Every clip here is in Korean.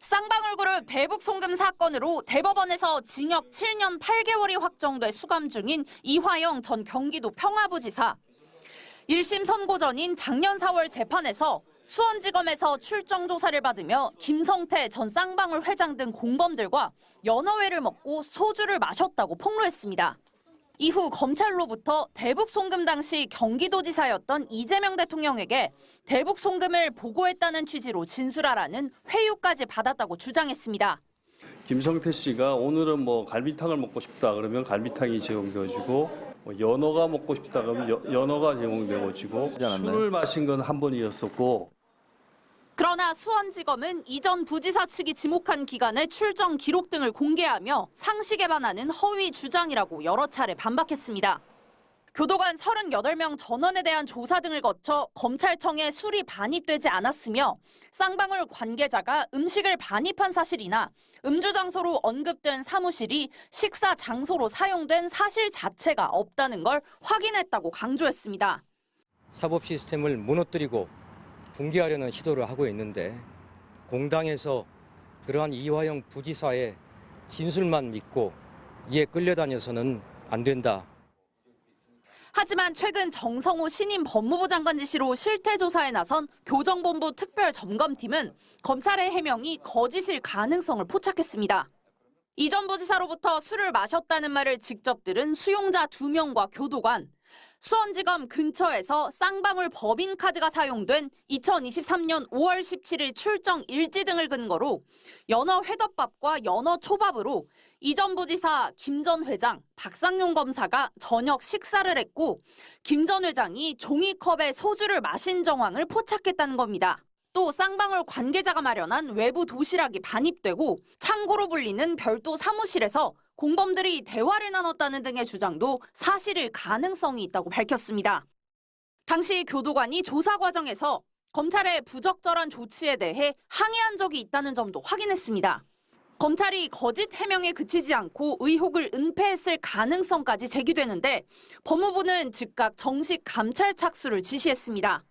쌍방울그룹 대북송금 사건으로 대법원에서 징역 7년 8개월이 확정돼 수감 중인 이화영 전 경기도 평화부지사. 1심 선고 전인 작년 4월 재판에서 수원지검에서 출정 조사를 받으며 김성태 전 쌍방울 회장 등 공범들과 연어회를 먹고 소주를 마셨다고 폭로했습니다. 이후 검찰로부터 대북송금 당시 경기도지사였던 이재명 대통령에게 대북송금을 보고했다는 취지로 진술하라는 회유까지 받았다고 주장했습니다. 김성태 씨가 오늘은 갈비탕을 먹고 싶다 그러면 갈비탕이 제공되어지고 연어가 먹고 싶다 그러면 연어가 제공되어지고 술을 마신 건 한 번이었었고. 그러나 수원지검은 이전 부지사 측이 지목한 기간의 출정 기록 등을 공개하며 상식에 반하는 허위 주장이라고 여러 차례 반박했습니다. 교도관 38명 전원에 대한 조사 등을 거쳐 검찰청에 술이 반입되지 않았으며 쌍방울 관계자가 음식을 반입한 사실이나 음주 장소로 언급된 사무실이 식사 장소로 사용된 사실 자체가 없다는 걸 확인했다고 강조했습니다. 사법 시스템을 무너뜨리고 붕괴하려는 시도를 하고 있는데 공당에서 그러한 이화영 부지사의 진술만 믿고 이에 끌려다녀서는 안 된다. 하지만 최근 정성호 신임 법무부 장관 지시로 실태조사에 나선 교정본부 특별점검팀은 검찰의 해명이 거짓일 가능성을 포착했습니다. 이 전 부지사로부터 술을 마셨다는 말을 직접 들은 수용자 2명과 교도관, 수원지검 근처에서 쌍방울 법인카드가 사용된 2023년 5월 17일 출정 일지 등을 근거로 연어 회덮밥과 연어 초밥으로 이 전 부지사 김 전 회장, 박상용 검사가 저녁 식사를 했고 김 전 회장이 종이컵에 소주를 마신 정황을 포착했다는 겁니다. 또 쌍방울 관계자가 마련한 외부 도시락이 반입되고 창고로 불리는 별도 사무실에서 공범들이 대화를 나눴다는 등의 주장도 사실일 가능성이 있다고 밝혔습니다. 당시 교도관이 조사 과정에서 검찰의 부적절한 조치에 대해 항의한 적이 있다는 점도 확인했습니다. 검찰이 거짓 해명에 그치지 않고 의혹을 은폐했을 가능성까지 제기되는데 법무부는 즉각 정식 감찰 착수를 지시했습니다.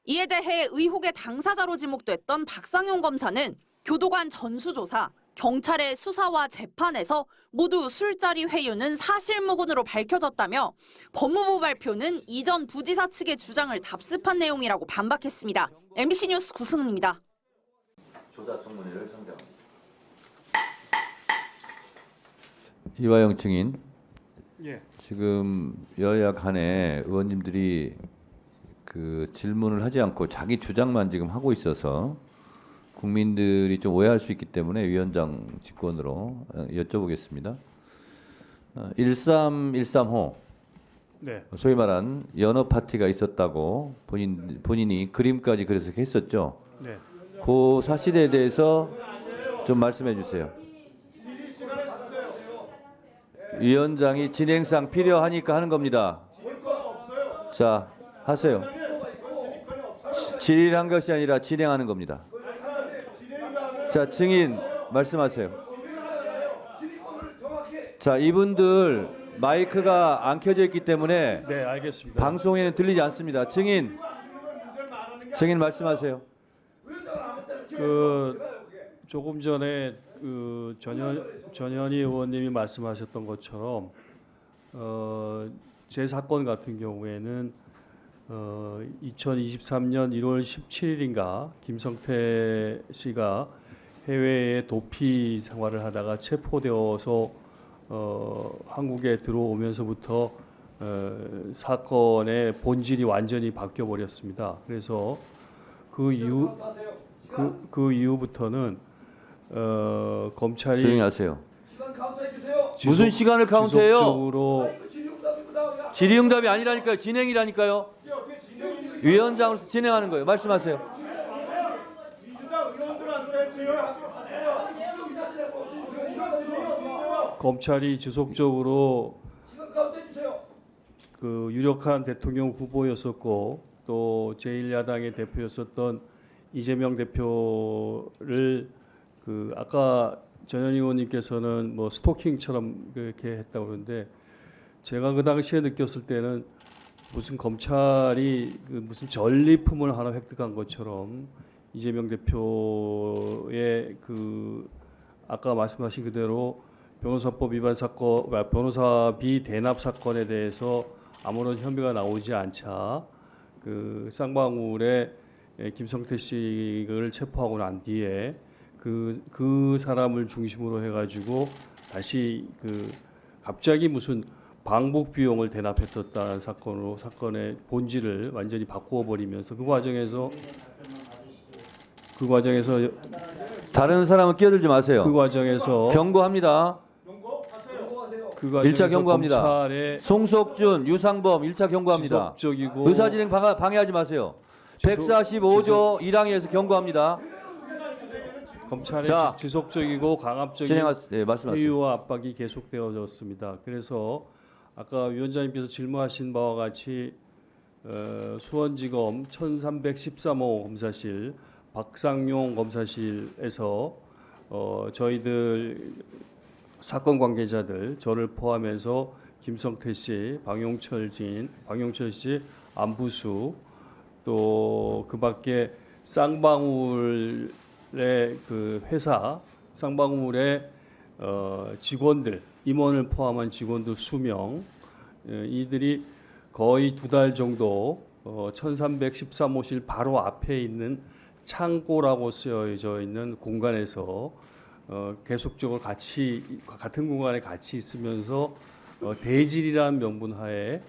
이에 대해 의혹의 당사자로 지목됐던 박상용 검사는 교도관 전수조사, 경찰의 수사와 재판에서 모두 술자리 회유는 사실무근으로 밝혀졌다며 법무부 발표는 이전 부지사 측의 주장을 답습한 내용이라고 반박했습니다. MBC 뉴스 구승은입니다. 조사 청문회를 상정합니다. 이화영 증인, 예. 지금 여야 간에 의원님들이 그 질문을 하지 않고 자기 주장만 지금 하고 있어서 국민들이 좀 오해할 수 있기 때문에 위원장 직권으로 여쭤보겠습니다. 1313호, 네. 소위 말한 연어 파티가 있었다고 본인이 그림까지 그래서 했었죠. 네. 그 사실에 대해서 좀 말씀해 주세요. 위원장이 진행상 필요하니까 하는 겁니다. 자, 하세요. 질의한 것이 아니라 진행하는 겁니다. 자, 증인 말씀하세요. 자, 이분들 마이크가 안 켜져 있기 때문에 네, 알겠습니다. 방송에는 들리지 않습니다. 증인 말씀하세요. 조금 전에 전현희 의원님이 말씀하셨던 것처럼 제 사건 같은 경우에는 2023년 1월 17일인가 김성태 씨가 해외에 도피 생활을 하다가 체포되어서 한국에 들어오면서부터 사건의 본질이 완전히 바뀌어 버렸습니다. 그래서 그 이후부터는 검찰이 조용히 하세요. 무슨 시간을 카운트해요? 지속적으로 질의응답이 아니라니까요. 진행이라니까요. 위원장으로서 진행하는 거예요. 말씀하세요. 검찰이 지속적으로 그 유력한 대통령 후보였었고 또 제1야당의 대표였었던 이재명 대표를 그 아까 전현희 의원님께서는 스토킹처럼 그렇게 했다고 그러는데 제가 그 당시에 느꼈을 때는 무슨 검찰이 무슨 전리품을 하나 획득한 것처럼 이재명 대표의 그 아까 말씀하신 그대로 변호사법 위반 사건, 변호사비 대납 사건에 대해서 아무런 혐의가 나오지 않자 그 쌍방울의 김성태 씨를 체포하고 난 뒤에 그 사람을 중심으로 해가지고 다시 갑자기 무슨 방북 비용을 대납했었다는 사건의 본질을 완전히 바꾸어 버리면서 그 과정에서 다른 사람은 끼어들지 마세요. 그 과정에서 경고합니다. 그 1차 경고합니다. 검찰의 송석준, 유상범 1차 경고합니다. 지속적이고 의사진행 방해하지 마세요. 145조 1항에서 경고합니다. 검찰의 자, 지속적이고 강압적인 네, 말씀하세요. 회유와 압박이 계속되어졌습니다. 그래서 아까 위원장님께서 질문하신 바와 같이 수원지검 1313호 검사실 박상용 검사실에서 저희들 사건 관계자들 저를 포함해서 김성태 씨, 방용철 씨, 안부수 또 그밖에 쌍방울의 그 회사 쌍방울의 직원들 임원을 포함한 직원들 수명 이들이 거의 2달 정도 1313호실 바로 앞에 있는 창고라고 쓰여져 있는 공간에서 계속적으로 같은 공간에 같이 있으면서 대질이라는 명분하에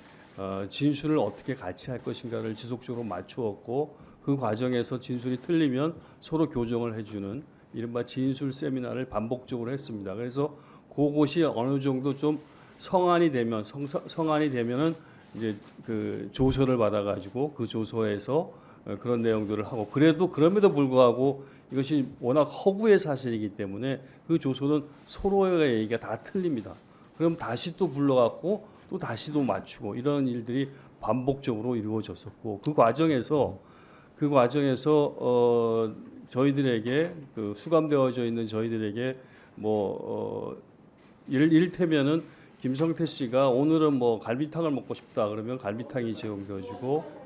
진술을 어떻게 같이 할 것인가를 지속적으로 맞추었고 그 과정에서 진술이 틀리면 서로 교정을 해주는 이른바 진술 세미나를 반복적으로 했습니다. 그래서 그것이 어느 정도 좀 성안이 되면은 이제 그 조서를 받아가지고 그 조서에서 그런 내용들을 하고 그럼에도 불구하고 이것이 워낙 허구의 사실이기 때문에 그 조서는 서로의 얘기가 다 틀립니다. 그럼 다시 또 불러갖고 또 다시 또 맞추고 이런 일들이 반복적으로 이루어졌었고 그 과정에서 저희들에게 그 수감되어져 있는 저희들에게 이를테면은 김성태 씨가 오늘은 뭐 갈비탕을 먹고 싶다 그러면 갈비탕이 제공되어지고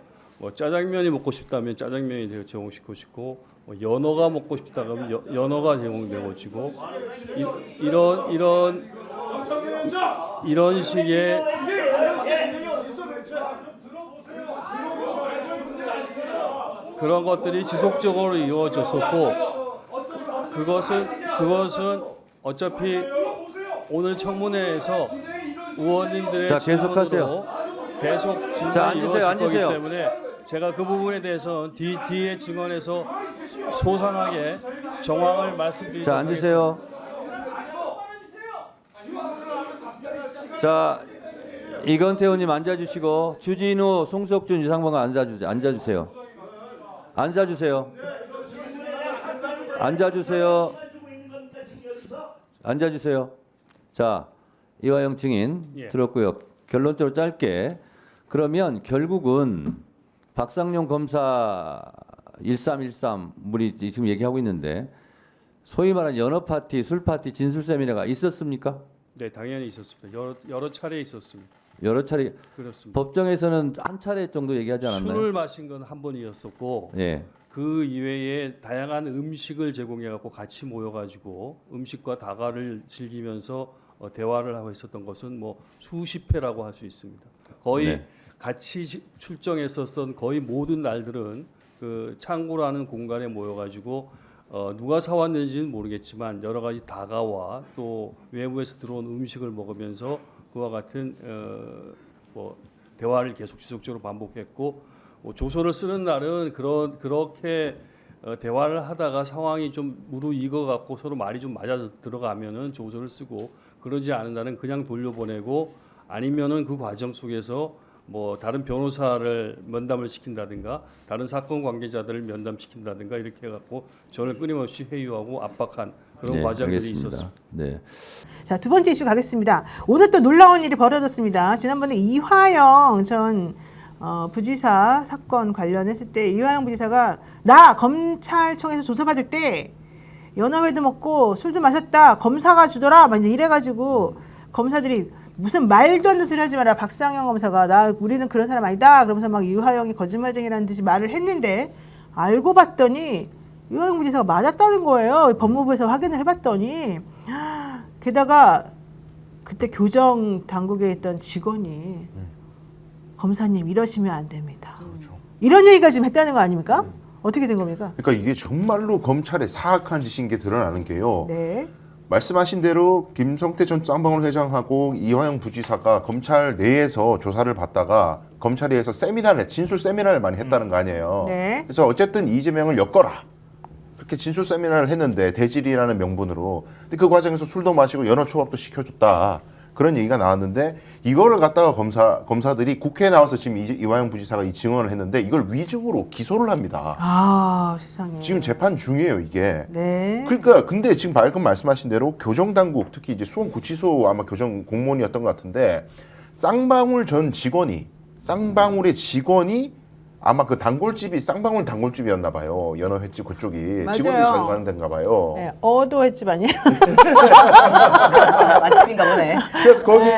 짜장면이 먹고 싶다면 짜장면이 제공시켜주고 연어가 먹고 싶다 그러면 연어가 제공되어지고 이런 식의 그런 것들이 지속적으로 이루어졌었고 그것은 어차피 오늘 청문회에서 의원님들의 계속하세요. 계속 질문이 이루어질 거기 때문에 제가 그 부분에 대해서 뒤에 증언에서 소상하게 정황을 말씀드리도록 자, 앉으세요. 자, 이건태 의원님 앉아주시고 주진우, 송석준, 유상범 앉아주세요. 앉아주세요. 자, 이화영 증인 들었고요. 결론적으로 짧게 그러면 결국은 박상용 검사 1313 우리 지금 얘기하고 있는데 소위 말하는 연어 파티, 술 파티, 진술 세미나가 있었습니까? 네, 당연히 있었습니다. 여러 차례 있었습니다. 여러 차례. 그렇습니다. 법정에서는 한 차례 정도 얘기하지 않았나요? 술을 마신 건 한 번이었었고 예. 그 이외에 다양한 음식을 제공해 갖고 같이 모여 가지고 음식과 다과를 즐기면서 대화를 하고 있었던 것은 뭐 수십 회라고 할 수 있습니다. 거의 네. 같이 출정했었던 거의 모든 날들은 그 창고라는 공간에 모여 가지고 누가 사왔는지는 모르겠지만 여러 가지 다과와 또 외부에서 들어온 음식을 먹으면서 그와 같은 대화를 계속 지속적으로 반복했고 조서를 쓰는 날은 그렇게 대화를 하다가 상황이 좀 무르익어 갖고 서로 말이 좀 맞아 들어가면은 조서를 쓰고 그러지 않은 날은 그냥 돌려보내고 아니면은 그 과정 속에서 뭐 다른 변호사를 면담을 시킨다든가 다른 사건 관계자들을 면담시킨다든가 이렇게 해갖고 저를 끊임없이 회유하고 압박한 그런 과정들이 알겠습니다. 있었습니다. 네. 자, 두 번째 이슈 가겠습니다. 오늘 또 놀라운 일이 벌어졌습니다. 지난번에 이화영 전 부지사 사건 관련했을 때 이화영 부지사가 나 검찰청에서 조사받을 때 연어회도 먹고 술도 마셨다. 검사가 주더라. 막 이래가지고 검사들이 무슨 말도 안 되는 소리 하지 마라. 박상영 검사가 우리는 그런 사람 아니다. 그러면서 막 이화영이 거짓말쟁이라는 듯이 말을 했는데 알고 봤더니 이화영 부지사가 맞았다는 거예요. 법무부에서 확인을 해봤더니 게다가 그때 교정 당국에 있던 직원이 검사님 이러시면 안 됩니다. 이런 얘기가 지금 했다는 거 아닙니까? 어떻게 된 겁니까? 그러니까 이게 정말로 검찰의 사악한 짓인 게 드러나는 게요. 네. 말씀하신 대로 김성태 전 쌍방울 회장하고 이화영 부지사가 검찰 내에서 조사를 받다가 검찰에서 진술 세미나를 많이 했다는 거 아니에요. 네. 그래서 어쨌든 이재명을 엮어라. 그렇게 진술 세미나를 했는데 대질이라는 명분으로. 근데 그 과정에서 술도 마시고 연어 초밥도 시켜줬다. 그런 얘기가 나왔는데 이거를 갖다가 검사들이 국회에 나와서 지금 이화영 부지사가 이 증언을 했는데 이걸 위증으로 기소를 합니다. 아, 세상에. 지금 재판 중이에요, 이게. 네. 그러니까 근데 지금 방금 말씀하신 대로 교정당국 특히 이제 수원구치소 아마 교정 공무원이었던 것 같은데 쌍방울의 직원이 아마 그 단골집이 쌍방울 단골집이었나 봐요. 연어 횟집 그쪽이 맞아요. 직원들이 자주 가는 데인가 봐요. 네, 어도 횟집 아니에요? 맛집인가 보네. 그래서 거기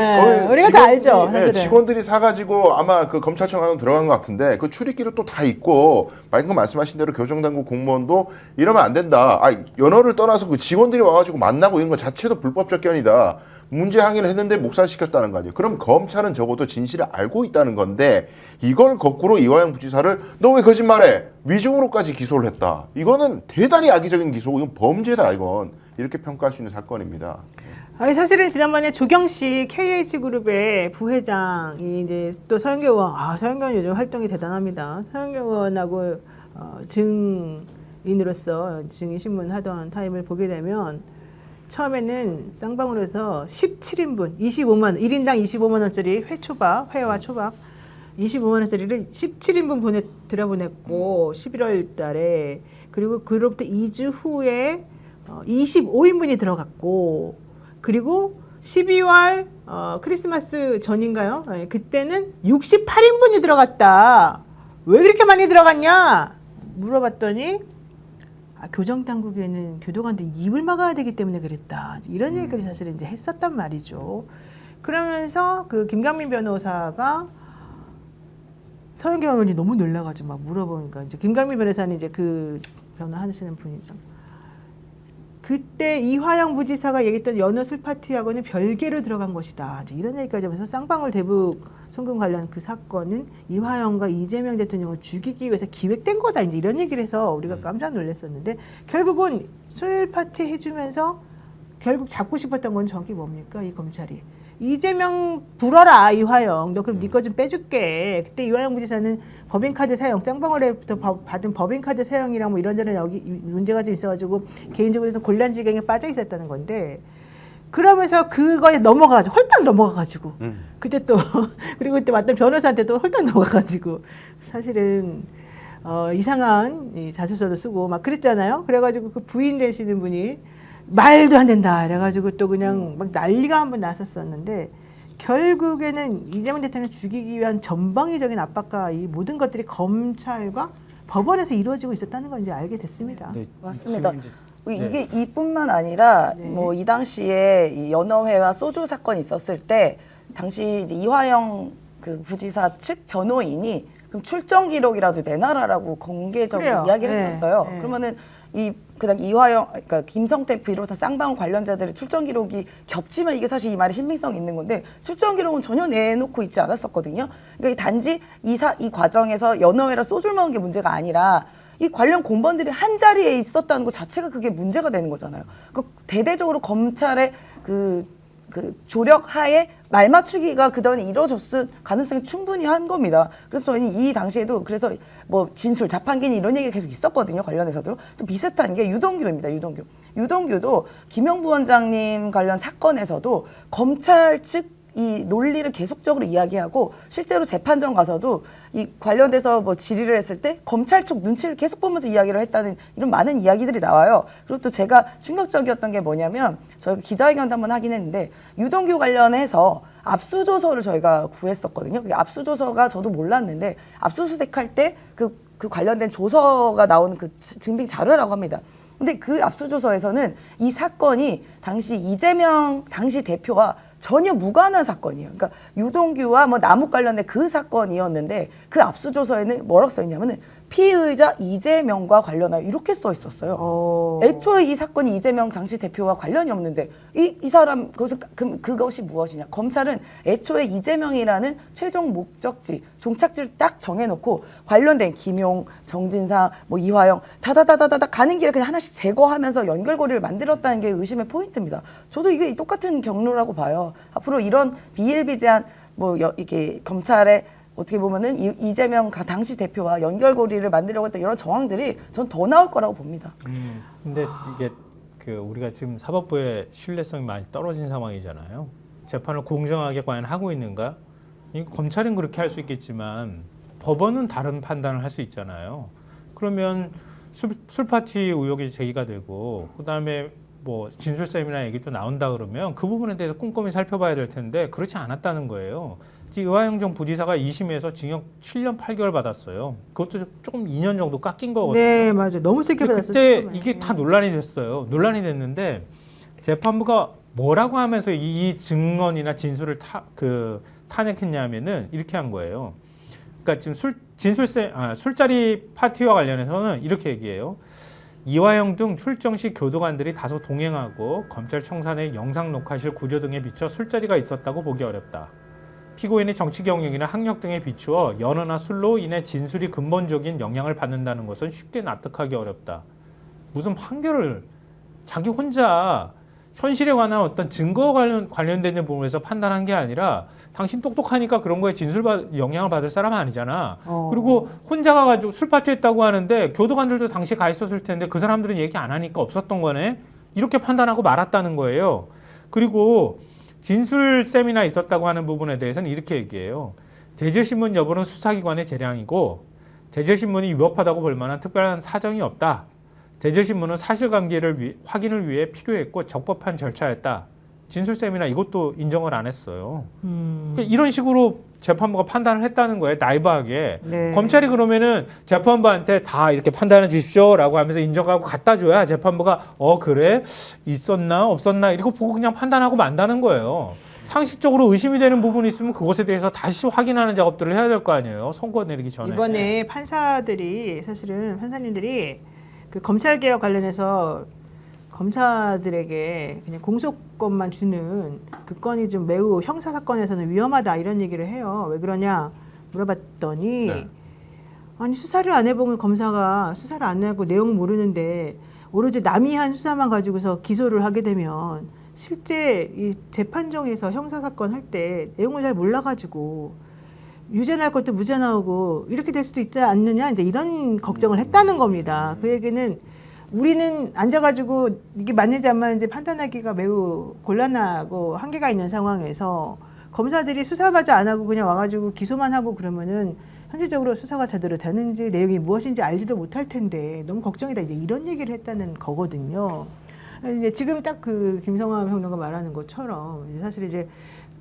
우리가 다 알죠, 사실은. 직원들이 사가지고 아마 그 검찰청 안으로 들어간 것 같은데 그 출입기로 또 다 있고 방금 말씀하신 대로 교정당국 공무원도 이러면 안 된다. 연어를 떠나서 그 직원들이 와가지고 만나고 이런 것 자체도 불법 접견이다. 문제 항의를 했는데 묵살시켰다는 거 아니에요. 그럼 검찰은 적어도 진실을 알고 있다는 건데 이걸 거꾸로 이화영 부지사를 너 왜 거짓말해? 위증으로까지 기소를 했다. 이거는 대단히 악의적인 기소고 이건 범죄다 이건. 이렇게 평가할 수 있는 사건입니다. 아니, 사실은 지난번에 조경식 KH그룹의 부회장이 이제 또 서영교 의원, 서영교 의원 요즘 활동이 대단합니다. 서영교 의원하고 증인으로서 증인신문 하던 타임을 보게 되면 처음에는 쌍방울에서 17인분, 25만 원, 1인당 25만 원짜리 회와 초밥 25만 원짜리를 17인분 들여보냈고 11월 달에 그리고 그로부터 2주 후에 25인분이 들어갔고 그리고 12월 크리스마스 전인가요? 그때는 68인분이 들어갔다. 왜 그렇게 많이 들어갔냐? 물어봤더니 교정당국에는 교도관들 입을 막아야 되기 때문에 그랬다. 이런 얘기를 사실 이제 했었단 말이죠. 그러면서 그 김강민 변호사가 서영교 의원이 너무 놀라가지고 막 물어보니까 이제 김강민 변호사는 이제 그 변호하시는 분이죠. 그때 이화영 부지사가 얘기했던 연어 술 파티하고는 별개로 들어간 것이다. 이제 이런 얘기까지 하면서 쌍방울 대북 송금 관련 그 사건은 이화영과 이재명 대통령을 죽이기 위해서 기획된 거다. 이제 이런 얘기를 해서 우리가 깜짝 놀랐었는데 결국은 술 파티 해주면서 결국 잡고 싶었던 건 저기 뭡니까? 이 검찰이. 이재명 불어라 이화영. 너 그럼 네 거 좀 빼줄게. 그때 이화영 부지사는 법인카드 사용, 쌍방울에부터 받은 법인카드 사용이랑 뭐 이런저런 여기 문제가 좀 있어가지고 개인적으로 좀 곤란지경에 빠져 있었다는 건데 그러면서 그거에 넘어가가지고 홀딱 넘어가가지고 그때 또 그리고 그때 왔던 변호사한테 또 홀딱 넘어가가지고 사실은 이상한 이 자술서도 쓰고 막 그랬잖아요. 그래가지고 그 부인 되시는 분이 말도 안 된다. 그래가지고 또 그냥 막 난리가 한번 났었었는데 결국에는 이재명 대통령을 죽이기 위한 전방위적인 압박과 이 모든 것들이 검찰과 법원에서 이루어지고 있었다는 걸 이제 알게 됐습니다. 맞습니다. 이게 이뿐만 아니라 네. 뭐 이 당시에 이 연어회와 소주 사건이 있었을 때 당시 이제 이화영 그 부지사 측 변호인이 그럼 출정 기록이라도 내놔라라고 공개적으로 그래요. 이야기를 네. 했었어요. 네. 그러면은 그다음 이화영, 그러니까 김성태 비롯한 쌍방울 관련자들의 출정 기록이 겹치면 이게 사실 이 말이 신빙성이 있는 건데 출정 기록은 전혀 내놓고 있지 않았었거든요. 그러니까 단지 이 과정에서 연어회랑 소주를 먹은 게 문제가 아니라 이 관련 공범들이 한 자리에 있었다는 것 자체가 그게 문제가 되는 거잖아요. 그 대대적으로 검찰의 그 조력 하에 말 맞추기가 그동안 이루어졌을 가능성이 충분히 한 겁니다. 그래서 저희는 이 당시에도 그래서 뭐 진술, 자판기니 이런 얘기가 계속 있었거든요. 관련해서도. 또 비슷한 게 유동규입니다. 유동규도 김영부 원장님 관련 사건에서도 검찰 측 이 논리를 계속적으로 이야기하고 실제로 재판정 가서도 이 관련돼서 뭐 질의를 했을 때 검찰 쪽 눈치를 계속 보면서 이야기를 했다는 이런 많은 이야기들이 나와요. 그리고 또 제가 충격적이었던 게 뭐냐면 저희가 기자회견도 한번 하긴 했는데 유동규 관련해서 압수조서를 저희가 구했었거든요. 그게 압수조서가 저도 몰랐는데 압수수색할 때 그 관련된 조서가 나오는 그 증빙 자료라고 합니다. 근데 그 압수조서에서는 이 사건이 당시 이재명 당시 대표와 전혀 무관한 사건이에요. 그러니까 유동규와 뭐 남욱 관련된 그 사건이었는데 그 압수조서에는 뭐라고 써 있냐면은 피의자 이재명과 관련하여 이렇게 써 있었어요. 애초에 이 사건이 이재명 당시 대표와 관련이 없는데 이 사람 그것이 무엇이냐? 검찰은 애초에 이재명이라는 최종 목적지, 종착지를 딱 정해놓고 관련된 김용, 정진상, 뭐 이화영 다다다다다 가는 길에 그냥 하나씩 제거하면서 연결고리를 만들었다는 게 의심의 포인트입니다. 저도 이게 똑같은 경로라고 봐요. 앞으로 이런 비일비재한 이게 검찰의 어떻게 보면은 이재명 당시 대표와 연결고리를 만들려고 했던 이런 정황들이 전 더 나올 거라고 봅니다. 근데 이게 우리가 지금 사법부의 신뢰성이 많이 떨어진 상황이잖아요. 재판을 공정하게 과연 하고 있는가? 검찰은 그렇게 할 수 있겠지만 법원은 다른 판단을 할 수 있잖아요. 그러면 술 파티 의혹이 제기가 되고 그다음에 뭐 진술쌤이나 얘기도 나온다 그러면 그 부분에 대해서 꼼꼼히 살펴봐야 될 텐데 그렇지 않았다는 거예요. 이화영 전 부지사가 2심에서 징역 7년 8개월 받았어요. 그것도 조금 2년 정도 깎인 거거든요. 네, 맞아요. 너무 세게 받았어요. 그때 처음에. 이게 다 논란이 됐어요. 논란이 됐는데 재판부가 뭐라고 하면서 이 증언이나 진술을 탄핵했냐면은 이렇게 한 거예요. 그러니까 지금 술자리 파티와 관련해서는 이렇게 얘기해요. 이화영 등 출정 시 교도관들이 다소 동행하고 검찰 청산의 영상 녹화실 구조 등에 비춰 술자리가 있었다고 보기 어렵다. 피고인의 정치 경력이나 학력 등에 비추어 연어나 술로 인해 진술이 근본적인 영향을 받는다는 것은 쉽게 납득하기 어렵다. 무슨 판결을 자기 혼자 현실에 관한 어떤 증거와 관련되는 부분에서 판단한 게 아니라 당신 똑똑하니까 그런 거에 영향을 받을 사람은 아니잖아. 그리고 혼자 가가지고 술 파티 했다고 하는데 교도관들도 당시 가 있었을 텐데 그 사람들은 얘기 안 하니까 없었던 거네. 이렇게 판단하고 말았다는 거예요. 그리고 진술셈이나 있었다고 하는 부분에 대해서는 이렇게 얘기해요. 대질신문 여부는 수사기관의 재량이고 대질신문이 위법하다고 볼 만한 특별한 사정이 없다. 대질신문은 사실관계를 확인을 위해 필요했고 적법한 절차였다. 진술셈이나 이것도 인정을 안 했어요. 그러니까 이런 식으로 재판부가 판단을 했다는 거예요. 나이브하게. 네. 검찰이 그러면은 재판부한테 다 이렇게 판단해 주십시오라고 하면서 인정하고 갖다 줘야 재판부가 그래? 있었나? 없었나? 이거 보고 그냥 판단하고 만다는 거예요. 상식적으로 의심이 되는 부분이 있으면 그것에 대해서 다시 확인하는 작업들을 해야 될 거 아니에요. 선고 내리기 전에. 이번에 판사님들이 그 검찰 개혁 관련해서 검사들에게 그냥 공소권만 주는 그 건이 좀 매우 형사 사건에서는 위험하다 이런 얘기를 해요. 왜 그러냐 물어봤더니 아니 수사를 안 해보면 검사가 수사를 안 하고 내용 모르는데 오로지 남이 한 수사만 가지고서 기소를 하게 되면 실제 이 재판정에서 형사 사건 할 때 내용을 잘 몰라가지고 유죄 날 것도 무죄 나오고 이렇게 될 수도 있지 않느냐 이제 이런 걱정을 했다는 겁니다. 그 얘기는 우리는 앉아가지고 이게 맞는지 안 맞는지 판단하기가 매우 곤란하고 한계가 있는 상황에서 검사들이 수사마저 안 하고 그냥 와가지고 기소만 하고 그러면은 현실적으로 수사가 제대로 되는지 내용이 무엇인지 알지도 못할 텐데 너무 걱정이다 이제 이런 얘기를 했다는 거거든요. 이제 지금 딱 그 김성환 평론가 말하는 것처럼 사실 이제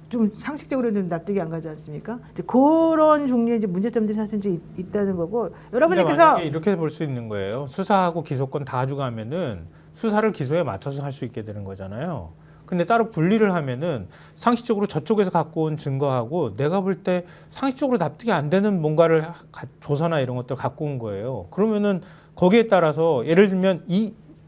좀 상식적으로는 납득이 안 가지 않습니까? 이제 그런 종류의 이제 문제점들이 사실 이제 있다는 거고 여러분들께서 만약에 이렇게 볼 수 있는 거예요. 수사하고 기소권 다 가져가면은 수사를 기소에 맞춰서 할 수 있게 되는 거잖아요. 근데 따로 분리를 하면은 상식적으로 저쪽에서 갖고 온 증거하고 내가 볼 때 상식적으로 납득이 안 되는 뭔가를 조서나 이런 것들 갖고 온 거예요. 그러면은 거기에 따라서 예를 들면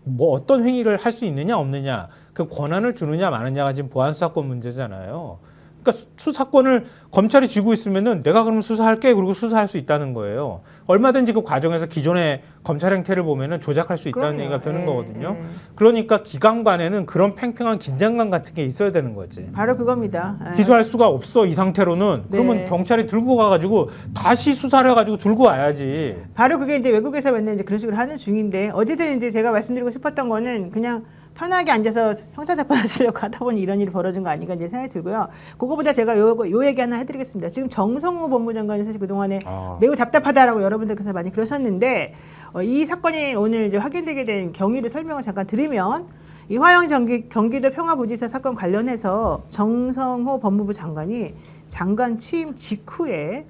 뭐 어떤 행위를 할 수 있느냐 없느냐 그 권한을 주느냐 마느냐가 지금 보안 수사권 문제잖아요. 그러니까 수사권을 검찰이 쥐고 있으면은 내가 그러면 수사할게 그리고 수사할 수 있다는 거예요. 얼마든지 그 과정에서 기존의 검찰 행태를 보면은 조작할 수 있다는 그럼요. 얘기가 되는 거거든요. 그러니까 기관 간에는 그런 팽팽한 긴장감 같은 게 있어야 되는 거지. 바로 그겁니다. 기소할 수가 없어 이 상태로는. 그러면 네. 경찰이 들고 가가지고 다시 수사를 해가지고 들고 와야지. 바로 그게 이제 외국에서 맨날 이제 그런 식으로 하는 중인데 어쨌든 이제 제가 말씀드리고 싶었던 거는 그냥 편하게 앉아서 형사재판 하시려고 하다 보니 이런 일이 벌어진 거 아닌가 이제 생각이 들고요. 그거보다 제가 요 얘기 하나 해드리겠습니다. 지금 정성호 법무장관이 사실 그동안에 매우 답답하다라고 여러분들께서 많이 그러셨는데 이 사건이 오늘 이제 확인되게 된 경위를 설명을 잠깐 드리면 이화영 경기도 평화부지사 사건 관련해서 정성호 법무부 장관이 장관 취임 직후에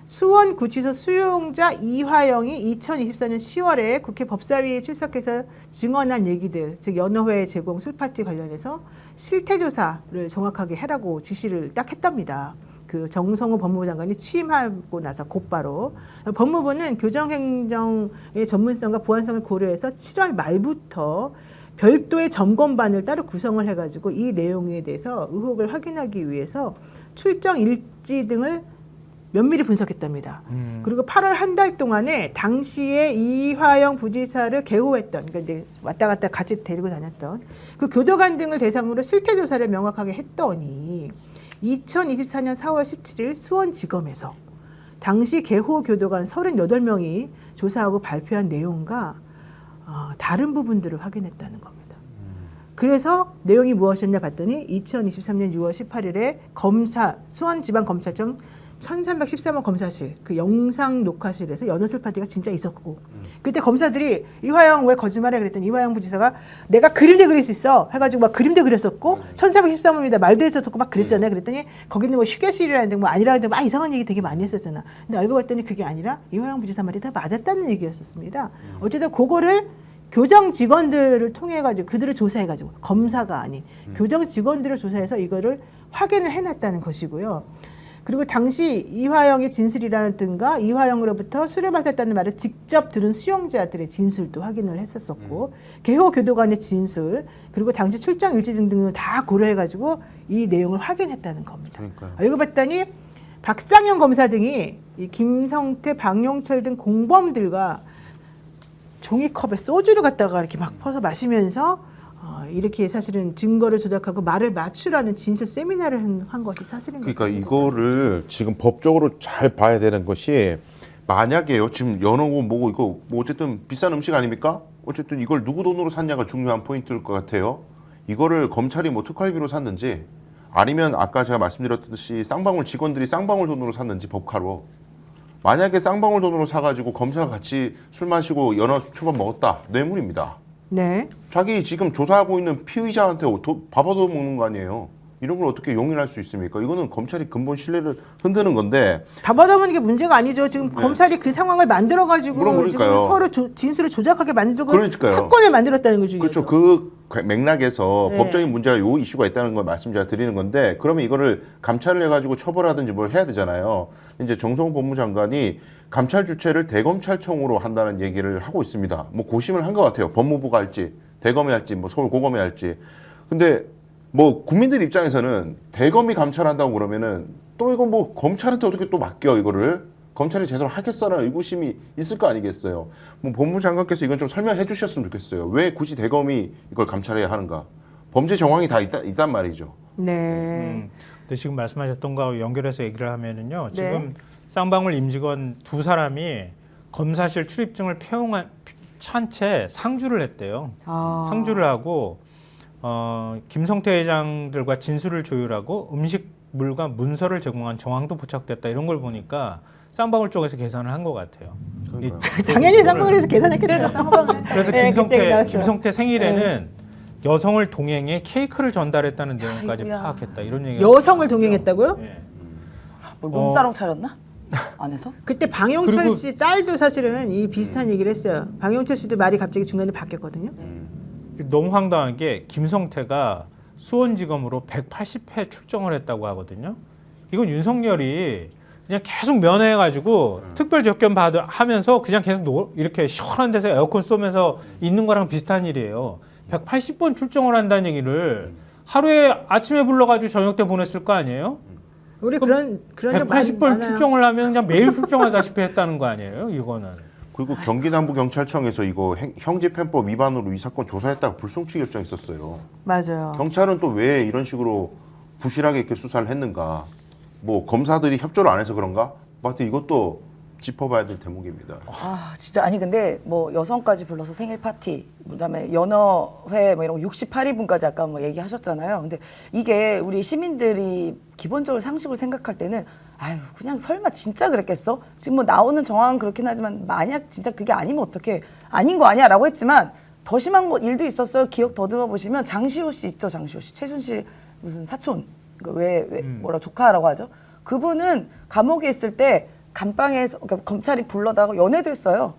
수원구치소 수용자 이화영이 2024년 10월에 국회 법사위에 출석해서 증언한 얘기들, 즉 연어회 제공 술파티 관련해서 실태조사를 정확하게 해라고 지시를 딱 했답니다. 그 정성호 법무부 장관이 취임하고 나서 곧바로 법무부는 교정행정의 전문성과 보안성을 고려해서 7월 말부터 별도의 점검반을 따로 구성을 해가지고 이 내용에 대해서 의혹을 확인하기 위해서 출정 일지 등을 면밀히 분석했답니다. 그리고 8월 한 달 동안에 당시에 이화영 부지사를 개호했던, 그러니까 이제 왔다 갔다 같이 데리고 다녔던 그 교도관 등을 대상으로 실태 조사를 명확하게 했더니 2024년 4월 17일 수원지검에서 당시 개호 교도관 38명이 조사하고 발표한 내용과 다른 부분들을 확인했다는 겁니다. 그래서 내용이 무엇이었냐 봤더니 2023년 6월 18일에 수원지방검찰청 1313호 검사실 그 영상 녹화실에서 연호술 파티가 진짜 있었고 그때 검사들이 이화영 왜 거짓말해 그랬더니 이화영 부지사가 내가 그림도 그릴 수 있어 해가지고 막 그림도 그렸었고 1313호입니다 말도 했었고 막 그랬잖아요. 그랬더니 거기는 뭐 휴게실이라는데 뭐 아니라는데 막 이상한 얘기 되게 많이 했었잖아. 근데 알고 봤더니 그게 아니라 이화영 부지사 말이 다 맞았다는 얘기였었습니다. 어쨌든 그거를 교정 직원들을 통해 가지고 그들을 조사해 가지고 검사가 아닌 교정 직원들을 조사해서 이거를 확인을 해놨다는 것이고요. 그리고 당시 이화영의 진술이라든가 이화영으로부터 술을 마셨다는 말을 직접 들은 수용자들의 진술도 확인을 했었었고 개호 교도관의 진술 그리고 당시 출정 일지 등등을 다 고려해 가지고 이 내용을 확인했다는 겁니다. 그러니까요. 알고 봤더니 박상현 검사 등이 이 김성태, 박용철 등 공범들과 종이컵에 소주를 갖다가 이렇게 막 퍼서 마시면서 이렇게 사실은 증거를 조작하고 말을 맞추라는 진술 세미나를 한 것이 사실인 거죠. 그러니까 이거를 지금 법적으로 잘 봐야 되는 것이 만약에요. 지금 연어고 뭐고 이거 뭐 어쨌든 비싼 음식 아닙니까? 어쨌든 이걸 누구 돈으로 샀냐가 중요한 포인트일 것 같아요. 이거를 검찰이 뭐 특활비로 샀는지 아니면 아까 제가 말씀드렸듯이 쌍방울 직원들이 쌍방울 돈으로 샀는지 법카로 만약에 쌍방울 돈으로 사가지고 검사가 같이 술 마시고 연어 초밥 먹었다. 뇌물입니다. 네. 자기 지금 조사하고 있는 피의자한테 밥 얻어먹는 거 아니에요. 이런 걸 어떻게 용인할 수 있습니까? 이거는 검찰이 근본 신뢰를 흔드는 건데. 다 받아보는 게 문제가 아니죠. 지금 검찰이 그 상황을 만들어가지고 지금 서로 진술을 조작하게 만들고 그러니까요. 사건을 만들었다는 거죠. 그렇죠. 그 맥락에서 네. 법적인 문제가 요 이슈가 있다는 걸 말씀 제가 드리는 건데 그러면 이거를 감찰을 해가지고 처벌하든지 뭘 해야 되잖아요. 이제 정성호 법무장관이 감찰 주체를 대검찰청으로 한다는 얘기를 하고 있습니다. 뭐 고심을 한 것 같아요. 법무부가 할지 대검이 할지 뭐 서울고검이 할지. 근데 뭐 국민들 입장에서는 대검이 감찰한다고 그러면은 또 이거 뭐 검찰한테 어떻게 또 맡겨 이거를 검찰이 제대로 하겠어라는 의구심이 있을 거 아니겠어요. 뭐 법무부 장관께서 이건 좀 설명해 주셨으면 좋겠어요. 왜 굳이 대검이 이걸 감찰해야 하는가? 범죄 정황이 다 있단 말이죠. 네. 근데 지금 말씀하셨던 거하고 연결해서 얘기를 하면은요. 지금 네. 쌍방울 임직원 두 사람이 검사실 출입증을 찬 채 상주를 했대요. 상주를 하고 김성태 회장들과 진술을 조율하고 음식물과 문서를 제공한 정황도 포착됐다. 이런 걸 보니까 쌍방울 쪽에서 계산을 한 것 같아요. 당연히 쌍방울에서 계산했겠죠. 쌍방울. 그래서 네, 그때 나왔어요. 김성태 생일에는 여성을 동행해 케이크를 전달했다는 내용까지 아이고야. 파악했다. 이런 얘기가 여성을 동행했다고요? 예. 뭐 몸사롱 차렸나? 안에서? 그때 방용철 그리고- 씨 딸도 사실은 이 비슷한 얘기를 했어요. 방용철 씨도 말이 갑자기 중간에 바뀌었거든요. 너무 황당한 게 김성태가 수원지검으로 180회 출정을 했다고 하거든요. 이건 윤석열이 그냥 계속 면회해가지고 특별 접견 하면서 그냥 계속 이렇게 시원한 데서 에어컨 쏘면서 있는 거랑 비슷한 일이에요. 180번 출정을 한다는 얘기를 하루에 아침에 불러가지고 저녁 때 보냈을 거 아니에요? 우리 그런 적 많이 180번 많아요. 출정을 하면 그냥 매일 출정하다시피 했다는 거 아니에요? 이거는. 그리고 경기남부경찰청에서 이거 형집행법 위반으로 이 사건 조사했다가 불송치 결정했었어요. 맞아요. 경찰은 또 왜 이런 식으로 부실하게 이렇게 수사를 했는가? 뭐 검사들이 협조를 안 해서 그런가? 하여튼 이것도 짚어봐야 될 대목입니다. 아 진짜 아니 근데 뭐 여성까지 불러서 생일 파티 그다음에 연어회 뭐 이런 거 68인분까지 아까 뭐 얘기하셨잖아요. 근데 이게 우리 시민들이 기본적으로 상식을 생각할 때는 아유 그냥 설마 진짜 그랬겠어? 지금 뭐 나오는 정황은 그렇긴 하지만 만약 진짜 그게 아니면 어떡해? 아닌 거 아니야라고 했지만 더 심한 거 일도 있었어요. 기억 더듬어 보시면 장시호 씨 있죠. 장시호 씨 최순실 무슨 사촌 왜 뭐라 조카라고 하죠. 그분은 감옥에 있을 때 감방에서 그러니까 검찰이 불러다가 연애도 했어요.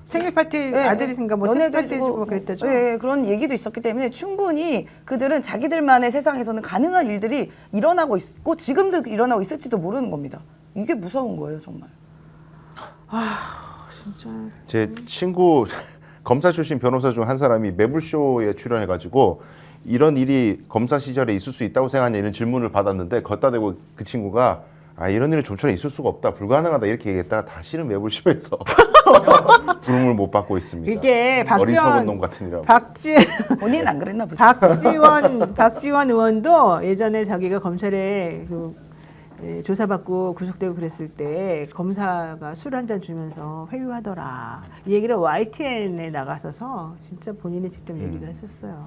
생일 파티 네, 아들이신가 뭐 생일 파티 해주고 막 그랬다죠. 네, 그런 얘기도 있었기 때문에 충분히 그들은 자기들만의 세상에서는 가능한 일들이 일어나고 있고 지금도 일어나고 있을지도 모르는 겁니다. 이게 무서운 거예요, 정말. 진짜. 제 친구 검사 출신 변호사 중 한 사람이 매불쇼에 출연해가지고 이런 일이 검사 시절에 있을 수 있다고 생각하냐 이런 질문을 받았는데 걷다 대고 그 친구가 이런 일은 좀처럼 있을 수가 없다, 불가능하다 이렇게 얘기했다가 다시는 매불쇼에서 부름을 못 받고 있습니다. 이게 어리석은 놈 같은 이라고. 본인은 안 그랬나 보죠. 박지원 의원도 예전에 자기가 검찰에 조사받고 구속되고 그랬을 때 검사가 술 한 잔 주면서 회유하더라. 이 얘기를 YTN에 나가서서 진짜 본인이 직접 얘기도 했었어요.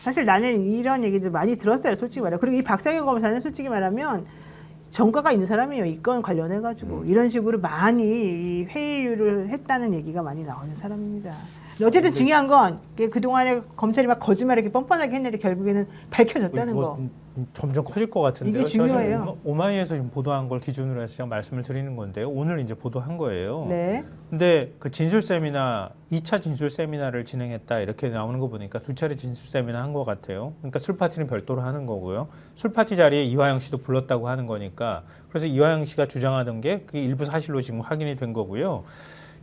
사실 나는 이런 얘기들 많이 들었어요, 솔직히 말해. 그리고 이 박상현 검사는 솔직히 말하면 전과가 있는 사람이에요. 이 건 관련해가지고 이런 식으로 많이 이 회유를 했다는 얘기가 많이 나오는 사람입니다. 근데 어쨌든 중요한 건 그동안에 검찰이 막 거짓말 이렇게 뻔뻔하게 했는데 결국에는 밝혀졌다는 거. 점점 커질 것 같은데요. 이게 중요해요. 오마이에서 지금 보도한 걸 기준으로 해서 제가 말씀을 드리는 건데요. 오늘 이제 보도한 거예요. 네. 근데 그 진술 세미나, 2차 진술 세미나를 진행했다 이렇게 나오는 거 보니까 2차례 진술 세미나 한 것 같아요. 그러니까 술 파티는 별도로 하는 거고요. 술 파티 자리에 이화영 씨도 불렀다고 하는 거니까 그래서 이화영 씨가 주장하던 게 그게 일부 사실로 지금 확인이 된 거고요.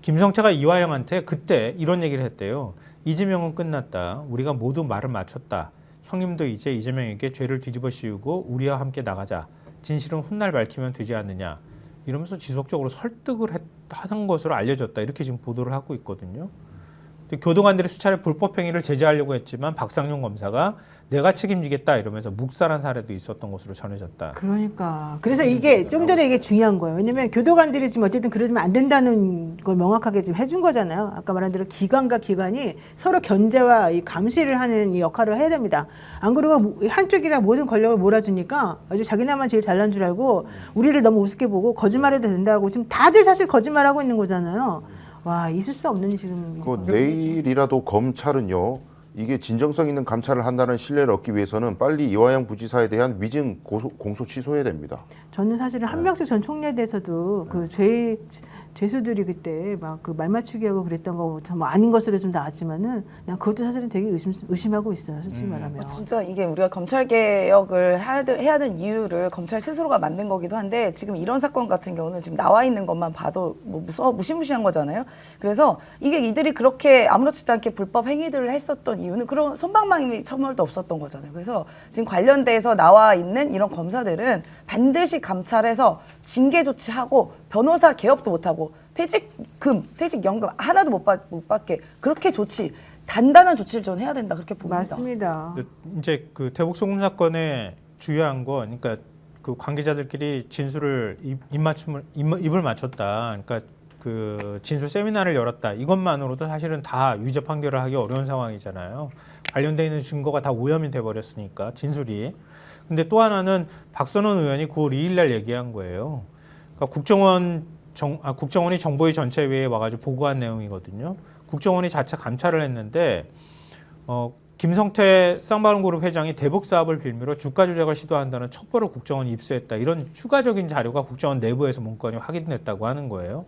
김성태가 이화영한테 그때 이런 얘기를 했대요. 이재명은 끝났다. 우리가 모두 말을 맞췄다. 형님도 이제 이재명에게 죄를 뒤집어 씌우고 우리와 함께 나가자. 진실은 훗날 밝히면 되지 않느냐. 이러면서 지속적으로 설득을 하는 것으로 알려졌다. 이렇게 지금 보도를 하고 있거든요. 교도관들이 수차례 불법행위를 제재하려고 했지만 박상용 검사가 내가 책임지겠다 이러면서 묵살한 사례도 있었던 것으로 전해졌다. 그러니까 그래서 이게 좀 전에 이게 중요한 거예요. 왜냐하면 교도관들이 지금 어쨌든 그러면 안 된다는 걸 명확하게 지금 해준 거잖아요. 아까 말한 대로 기관과 기관이 서로 견제와 이 감시를 하는 이 역할을 해야 됩니다. 안 그러고 한쪽이다 모든 권력을 몰아주니까 아주 자기네만 제일 잘난 줄 알고 우리를 너무 우습게 보고 거짓말해도 된다고 지금 다들 사실 거짓말하고 있는 거잖아요. 와, 있을 수 없는 지금. 내일이라도 검찰은요, 이게 진정성 있는 감찰을 한다는 신뢰를 얻기 위해서는 빨리 이화영 부지사에 대한 위증 공소 취소해야 됩니다. 저는 사실은 한명숙 전 총리에 대해서도 그 죄수들이 그때 막 그 말 맞추기 하고 그랬던 거 뭐 아닌 것으로 좀 나왔지만은 난 그것도 사실은 되게 의심하고 있어요, 솔직히 말하면. 진짜 이게 우리가 검찰 개혁을 해야 되는 이유를 검찰 스스로가 만든 거기도 한데 지금 이런 사건 같은 경우는 지금 나와 있는 것만 봐도 뭐 무시무시한 거잖아요. 그래서 이게 이들이 그렇게 아무렇지도 않게 불법 행위들을 했었던 이유는 그런 손방망이 첨언도 없었던 거잖아요. 그래서 지금 관련돼서 나와 있는 이런 검사들은 반드시 감찰해서 징계 조치하고 변호사 개업도 못하고 퇴직금, 퇴직연금 하나도 못 받게 그렇게 단단한 조치를 전 해야 된다 그렇게 봅니다. 맞습니다. 이제 그 대북 송금 사건의 주요한 건 그러니까 그 관계자들끼리 진술을 입을 맞췄다. 그러니까 그 진술 세미나를 열었다. 이것만으로도 사실은 다 유죄 판결을 하기 어려운 상황이잖아요. 관련돼 있는 증거가 다 오염이 돼 버렸으니까 진술이. 근데 또 하나는 박선원 의원이 9월 2일 날 얘기한 거예요. 그러니까 국정원이 정보위 전체회의에 와가지고 보고한 내용이거든요. 국정원이 자체 감찰을 했는데 김성태 쌍방울그룹 회장이 대북 사업을 빌미로 주가 조작을 시도한다는 첩보를 국정원이 입수했다. 이런 추가적인 자료가 국정원 내부에서 문건이 확인됐다고 하는 거예요.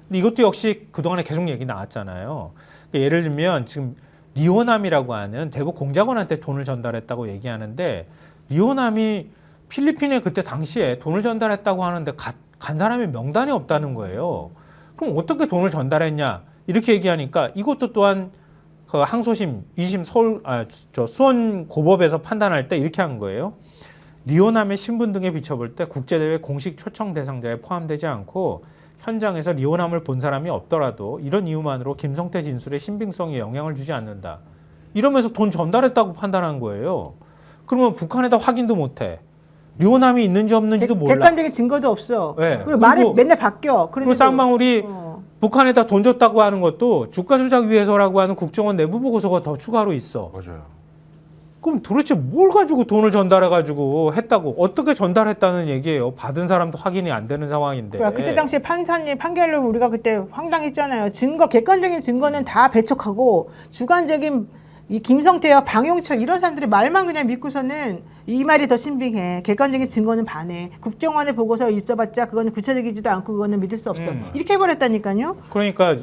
근데 이것도 역시 그동안에 계속 얘기 나왔잖아요. 그러니까 예를 들면 지금 리오남이라고 하는 대북 공작원한테 돈을 전달했다고 얘기하는데 리오남이 필리핀에 그때 당시에 돈을 전달했다고 하는데 간 사람이 명단이 없다는 거예요. 그럼 어떻게 돈을 전달했냐 이렇게 얘기하니까 이것도 또한 그 항소심 2심 수원 고법에서 판단할 때 이렇게 한 거예요. 리오남의 신분 등에 비춰볼 때 국제대회 공식 초청 대상자에 포함되지 않고 현장에서 리오남을 본 사람이 없더라도 이런 이유만으로 김성태 진술의 신빙성에 영향을 주지 않는다. 이러면서 돈 전달했다고 판단한 거예요. 그러면 북한에다 확인도 못해. 리오남이 있는지 없는지도 몰라. 객관적인 증거도 없어. 네. 그리고 말이 맨날 바뀌어. 그리고 쌍방울이 북한에다 돈 줬다고 하는 것도 주가 조작 위해서라고 하는 국정원 내부 보고서가 더 추가로 있어. 맞아요. 그럼 도대체 뭘 가지고 돈을 전달해가지고 했다고 어떻게 전달했다는 얘기예요. 받은 사람도 확인이 안 되는 상황인데. 그때 당시에 판사님 판결을 우리가 그때 황당했잖아요. 객관적인 증거는 다 배척하고 주관적인 이 김성태와 방용철 이런 사람들이 말만 그냥 믿고서는 이 말이 더 신빙해. 객관적인 증거는 반해. 국정원의 보고서 있어봤자 그거는 구체적이지도 않고 그거는 믿을 수 없어. 이렇게 해버렸다니까요. 그러니까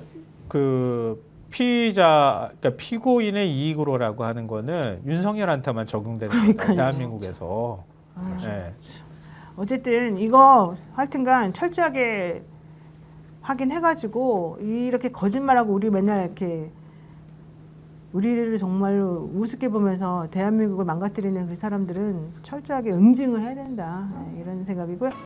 그 피의자, 그러니까 피고인의 이익으로라고 하는 거는 윤석열한테만 적용되는 거예요. 그러니까요. 대한민국에서. 네. 어쨌든 이거 하여튼간 철저하게 확인해가지고 이렇게 거짓말하고 우리 맨날 이렇게 우리를 정말로 우습게 보면서 대한민국을 망가뜨리는 그 사람들은 철저하게 응징을 해야 된다. 이런 생각이고요.